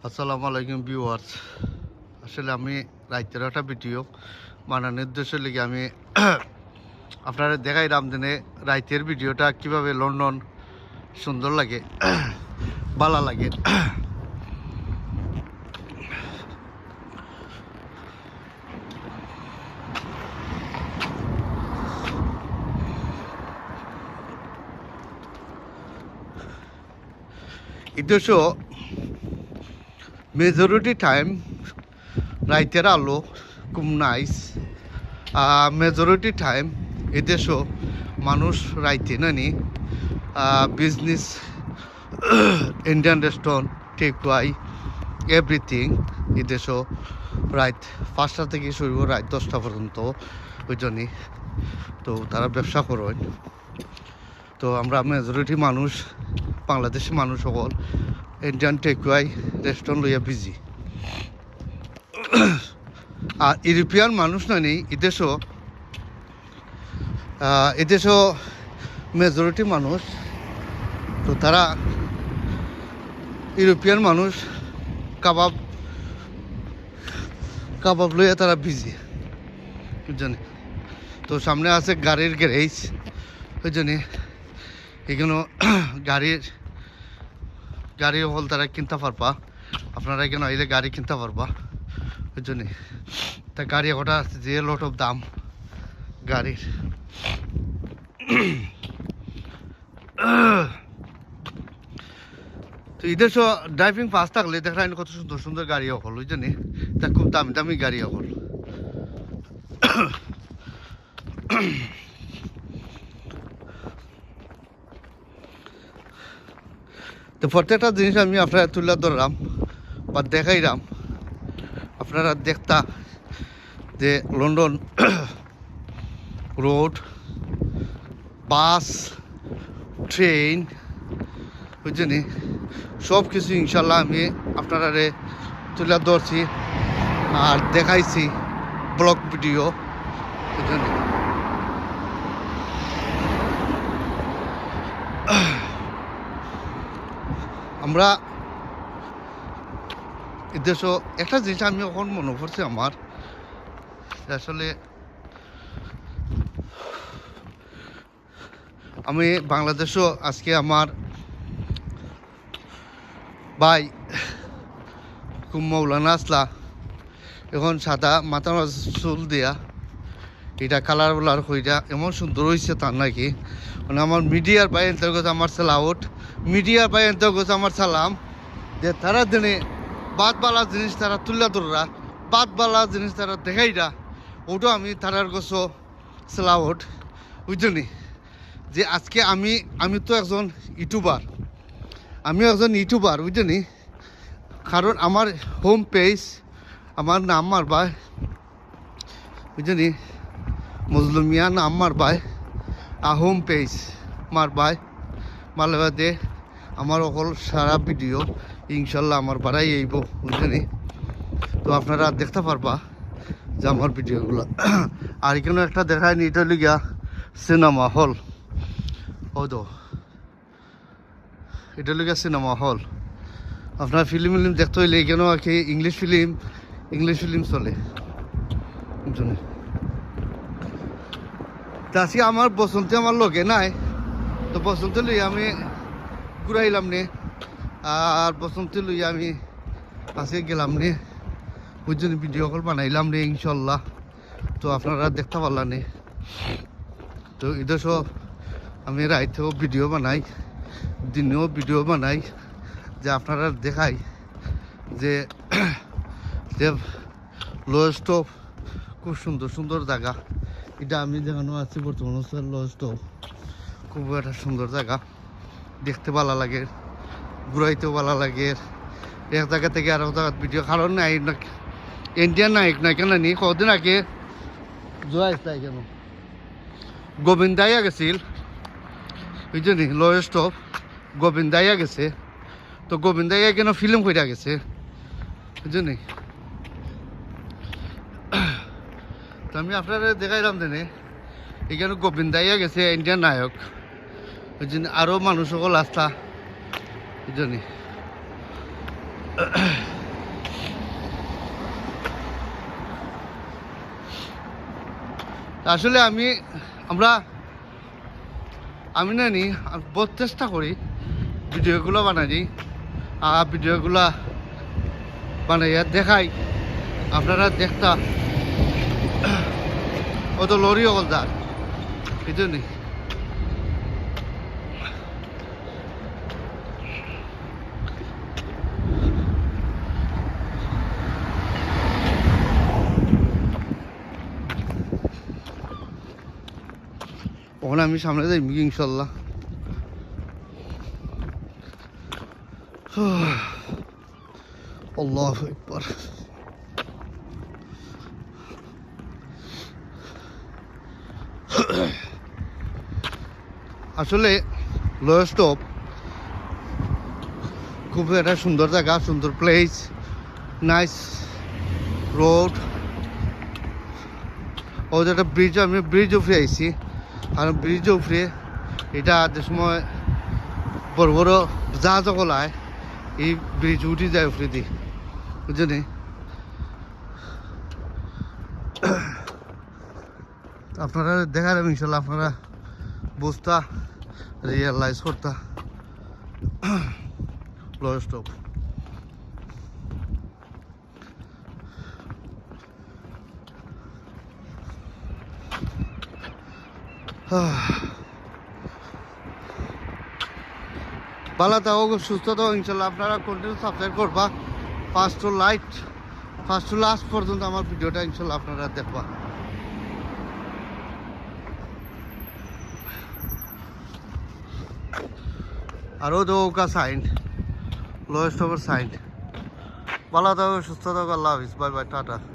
আসসালামু আলাইকুম ভিউয়ার্স। আসলে আমি রাইতের একটা ভিডিও বানানোর উদ্দেশ্য লেগে আমি আপনারা দেখাইলাম দিনে রাইতের ভিডিওটা কিভাবে লন্ডন সুন্দর লাগে ভালো লাগে। উদ্দেশ্য মেজরিটি টাইম রাইতের আলো খুব নাইস। মেজরিটি টাইম এদেশও মানুষ রাইতে নানি বিজনেস ইন্ডিয়ান রেস্টুরেন্ট টেকওয়াই এভরিথিং এদেশও রাত 5টা থেকে শুরু রাত 10টা পর্যন্ত ওই জন্যই তো তারা ব্যবসা করেন। তো আমরা মেজরিটি মানুষ বাংলাদেশি মানুষ সকল ইন্ডিয়ান টেকওয়াই রেস্টুরেন্ট লইয়া বিজি। আর ইউরোপিয়ান মানুষ নানি এদেশও মেজরিটি মানুষ তো তারা ইউরোপিয়ান মানুষ কাবাব লইয়া তারা বিজি বুঝছেন। তো সামনে আছে গাড়ির গ্যারেজ ওই জন্যে এখানে গাড়ি হল তারা কিনতে পারবা, আপনারা এখানে আইলে গাড়ি কিনতে পারবা ওই জন্যে। তা গাড়ি ওটা যে লট অফ দাম গাড়ির। তো এদের ড্রাইভিং পাস থাকলে দেখেন কত সুন্দর সুন্দর গাড়ি হল ওই জন্যে, তা খুব দামি দামি গাড়ি হল। তো প্রত্যেকটা জিনিস আমি আপনারা তুলে ধরলাম বা দেখাইলাম, আপনারা দেখতা যে লন্ডন রোড, বাস, ট্রেন বুঝছেন সব কিছু ইনশাল্লাহ আমি আপনারা তুলে ধরছি আর দেখাইছি ব্লগ ভিডিও বুঝছেন। আমরা এদেশও একটা জিনিস আমি এখন মনে পড়ছে আমার, আসলে আমি বাংলাদেশও আজকে আমার ভাই খুব মৌলানা আসলা এখন সাদা মাথা চুল দিয়া এটা কালার বলার হইটা এমন সুন্দর হয়েছে তার নাকি, মানে আমার মিডিয়ার ভাই অন্তর্গত আমার সালাউট, মিডিয়ার ভাই অন্তর্গত আমার সালাম যে তারা দিনে বাদবালা জিনিস তারা তুলে ধরা, বাদবালা জিনিস তারা দেখাইরা ওটাও আমি তারার গোছো সালাউট বুঝলি। যে আজকে আমি তো একজন ইউটিউবার বুঝলি, কারণ আমার হোম পেজ আমার নাম মারবাই বুঝলি, মজলুমিয়া নাম মারবাই হোম পেজ মারবাই মারলে বাদে আমার অকল সারা ভিডিও ইনশাল্লাহ আমার বাড়াই আইব বুঝলি। তো আপনারা দেখতে পারবা যে আমার ভিডিওগুলো। আর এখানে একটা দেখায়নি, এটা লিগা সিনেমা হল, ও তো এটা লিগা সিনেমা হল। আপনার ফিল্ম দেখতে হইলে এখানেও আর কি ইংলিশ ফিল্ম চলে বুঝলি। তা আজকে আমার বসন্তে আমার লগে নাই, তো বসন্তে লই আমি ঘুরাইলাম নে, আর বসন্তে লই আমি আজকে গেলাম নে বুঝছেন, ভিডিও কল বানাইলাম রে ইনশাল্লাহ। তো আপনারা দেখতে পারলাম নে। তো এদের সব আমি রাইতেও ভিডিও বানাই, দিনেও ভিডিও বানাই, যে আপনারা দেখাই যে লোয়েস্ট অফ খুব সুন্দর সুন্দর জায়গা। এটা আমি যেখানে আছি বর্তমান লোয়েস্ট অফ খুব একটা সুন্দর জায়গা, দেখতে ভালো লাগে, ঘুরাইতেও ভালো লাগে। এক জায়গা থেকে আরো জায়গার ভিডিও, কারণ নাই ইন্ডিয়ান নায়ক না কেন নি কদিন আগে জয় কেন গোবিন্দাইয়া গেছিল বুঝলি, লোয়েস্ট অফ গোবিন্দাইয়া গেছে। তো গোবিন্দাইয়া কেন ফিল্ম কইরা গেছে বুঝলি। তো আমি আপনারা দেখাইলাম দেনে এখানে গোবিন্দাইয়া গেছে ইন্ডিয়ান নায়ক বুঝলি, আরও মানুষ সকল আস্থা বুঝলি। আসলে আমি না নি বহুত চেষ্টা করি ভিডিওগুলো বানাই আর ভিডিওগুলা বানাইয়া দেখাই আপনারা দেখতা ও তো লরি অকল যার এই জন্যই ওখানে আমি সামনে যাই ইনশাল্লাহ। আল্লাহু আকবার। আসলে লোয়ার স্টপ খুব একটা সুন্দর জায়গা, সুন্দর প্লেস, নাইস রোড। ও যেটা ব্রিজ, আমি ব্রিজ উপরে আইছি, আর ব্রিজ উপরে এটা যে সময় বড় বড় জাহাজ গলায় এই ব্রিজ উঠে যায় উপরে দিয়ে, বুঝলি? আপনারা দেখার ইনশাল্লাহ আপনারা বুঝতা রিয়েলাইজ করতা লোয়ার স্টপ। ভালো থাকো, সুস্থ থাকো ইনশাল্লাহ। আপনারা কন্টিনিউ সাবস্ক্রাইব করবা, ফার্স্ট টু লাস্ট পর্যন্ত আমার ভিডিওটা ইনশাল্লাহ আপনারা দেখবা। আরও দৌকা সাইন, লোয়েস্ট ওভার সাইন। ভালো থাকো, সুস্থ থাকো, আল্লাহ হাফিজ, বাই বাই, টাটা।